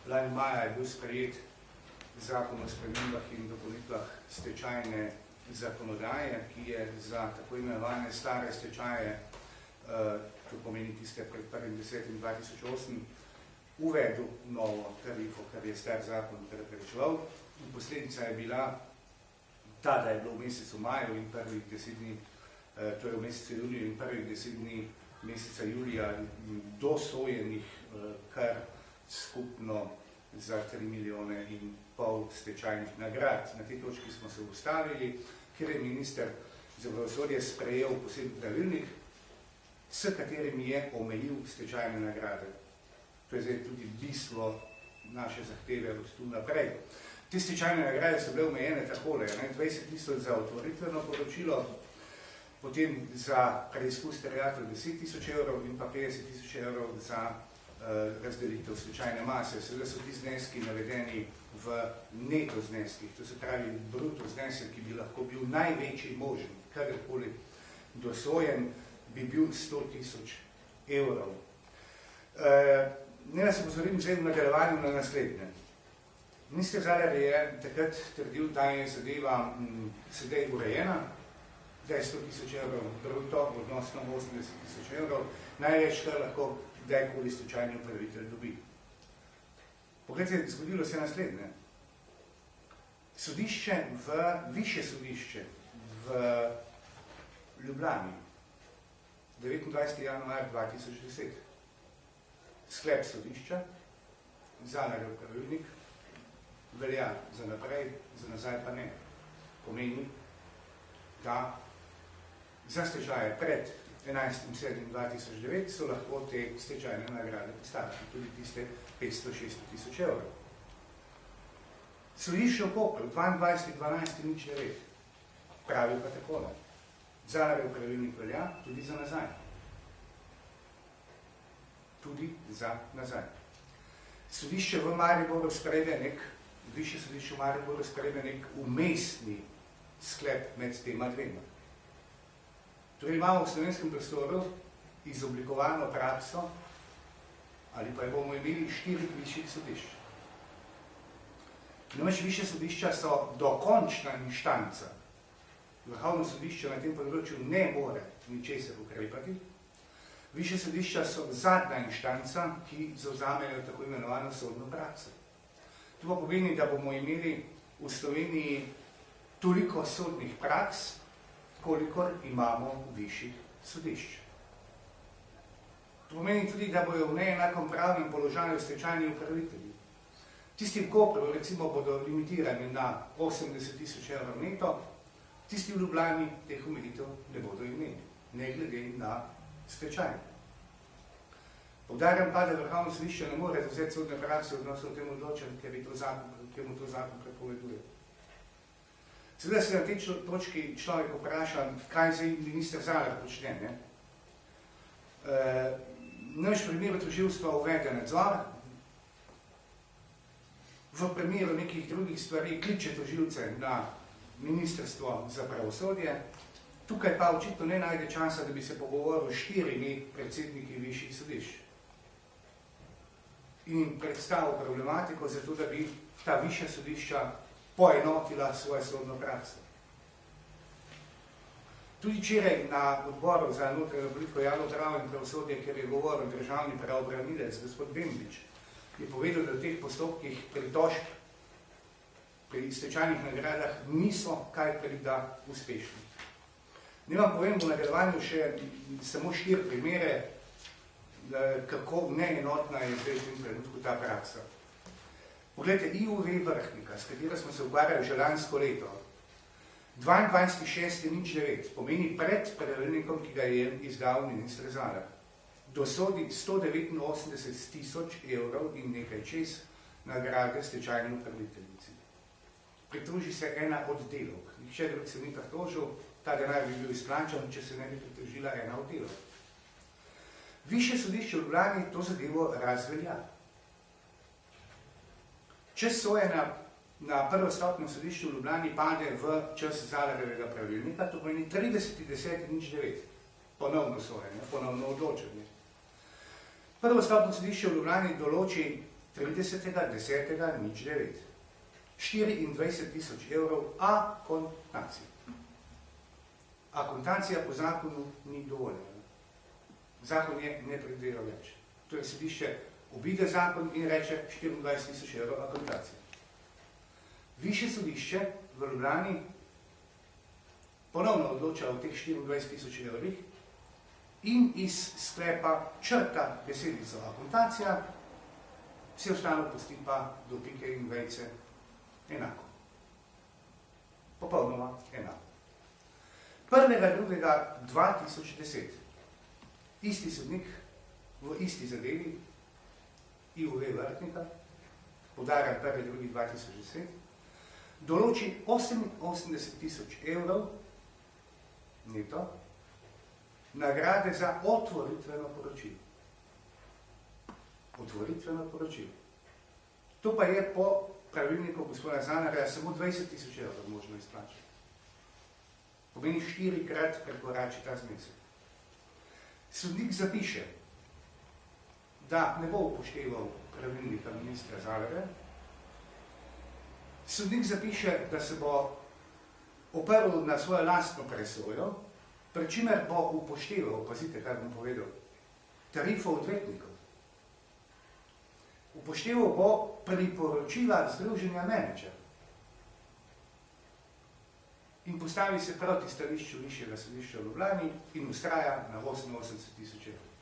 Lani maja je bil sprejet zakon o spremembah in dopolnitvah stečajne zakonodaje, ki je za tako imenovane stare stečaje, to pomeni tiste pred 1.10.2008, uvedel novo tarifo, kar je star zakon preprečeval. Posledica je bila ta, da je bilo v mesecu maju in prvih 10 dni, torej v mesecu juniju in prvih 10 dni meseca julija dosojenih kar skupno za 3,5 milijone stečajnih nagrad. Na tej točki smo se ustavili, ker je minister za pravosodje sprejel poseben pravilnik, s katerim je omejil stečajne nagrade. To je zdaj tudi bistvo naše zahteve od tu naprej. Te stečajne nagrade so bile omejene takole, 20.000 za otvoritveno poročilo, potem za preizkus terjatev 10.000 evrov in pa 50.000 evrov za razdelitev stečajne mase. Seveda so ti zneski navedeni v neto zneskih, to se pravi bruto znesek, ki bi lahko bil največji možen, kadarkoli dosojen, bi bil 100.000 evrov. Ne da se pozorim zdaj v nadaljevanju na naslednje. Minister Zalar je takrat trdil, da je zadeva sedaj urejena, da je 100.000 evrov bruto, odnosno 80.000 evrov, največ, kar lahko kdajkoli stečajni upravitelj dobi. Poglejte, zgodilo se naslednje. Sodišče višje sodišče v Ljubljani, 29. januar 2010. Sklep sodišča, Zalarjev pravilnik, velja za naprej, za nazaj pa ne. Pomeni, da za stečaje pred 11.7.2009 so lahko te stečajne nagrade postavili, tudi tiste 500-600.000 evrov. Sodišče v Kopru, 22.12.09, pravi pa takole. Zalarjev pravilnik velja tudi za nazaj. Tudi za nazaj. Sodišče v Mariboru sprejme višje sodišče v Mariboru sprejme nek umestni sklep med tema dvema. Torej imamo v slovenskem prostoru izoblikovano prakso, ali pa bomo imeli 4 višjih sodišč. Namreč višje sodišča so dokončna inštanca. Vrhovno sodišče na tem področju ne more ničesar ukrepati. Višje sodišča so zadnja inštanca, ki zavzamejo tako imenovano sodno prakso. To pa pomeni, da bomo imeli v Sloveniji toliko sodnih praks, kolikor imamo višjih sodišč. To pomeni tudi, da bojo v neenakom pravnem položaju stečajni upravitelji. Tisti v Kopru, recimo, bodo limitirani na 80.000 evrov neto, tisti v Ljubljani teh omejitev ne bodo imeli, ne glede na stečaj. Poudarjam pa, da Vrhovno sodišče ne more zavzeti sodne prakse odnosno v tem odločen, ker mu to zakon prepoveduje. Seveda se na tej točki človek vpraša, kaj zdaj minister Zalar počne. Naš primer tožilstva uvede nadzor, v primeru nekih drugih stvari kliče tožilce na Ministrstvo za pravosodje, tukaj pa očitno ne najde časa, da bi se pogovoril s 4 predsedniki višjih sodišč in predstavil problematiko, zato da bi ta višja sodišča poenotila svojo sodno prakso. Tudi včeraj na odboru za notranjo politiko, javno pravo in pravosodje, kjer je govoril državni pravobranilec, gospod Bembič, je povedal, da v teh postopkih pritožb pri stečajnih nagradah niso kaj prida uspešni. Ne vam povem v nadaljevanju še samo 4 primere, kako neenotna je zdaj v tem trenutku ta praksa. Poglejte, IUV Vrhnika, s katero smo se ukvarjali že lansko leto, 22.6.09, pomeni pred pravilnikom, ki ga je izdal minister Zalar, dosodi 189.000 evrov in nekaj čez nagrade stečajni upraviteljici. Pritoži se ena od delovk. Nihče drug se ni pritožil, ta denar bi bil izplačan, če se ne bi pritožila ena od delovk. Višje sodišče v Ljubljani to zadevo razvelja. Če sojenja na prvostopnem sodišču v Ljubljani pade v čas Zalarjevega pravilnika, to pomeni 30.10.09, ponovno sojenje, ponovno odločenje. Prvostopno sodišče v Ljubljani določi 30.10.09. 24.000 evrov akontacije. Akontacija po zakonu ni dovoljena. Zakon je ne predvideva več. Torej sodišče obide zakon in reče 24.000 evrov akontacije. Višje sodišče v Ljubljani ponovno odloča o teh 24.000 evrih in iz sklepa črta besedico akontacija, vse ostalo pusti pa do pike in vejce enako. Popolnoma enako. 1.2.2010 isti sodnik v isti zadevi I.V. Vrtnika, podarjam 1.2.2010, določi 88.000 evrov neto nagrade za otvoritveno poročilo. Otvoritveno poročilo. To pa je po pravilniku gospoda Zanarja samo 20.000 evrov možno izplačati. Pomeni 4-krat prekorači ta znesek. Sodnik zapiše, da ne bo upošteval pravilnika ministra Zalarja. Sodnik zapiše, da se bo oprl na svojo lastno presojo, pri čimer bo upošteval, pazite, kaj bom povedal, tarifo odvetnikov. Upošteval bo priporočila Združenja menedžerjev in postavi se proti stališču Višjega sodišča v Ljubljani in ustraja na 88.000 evrov.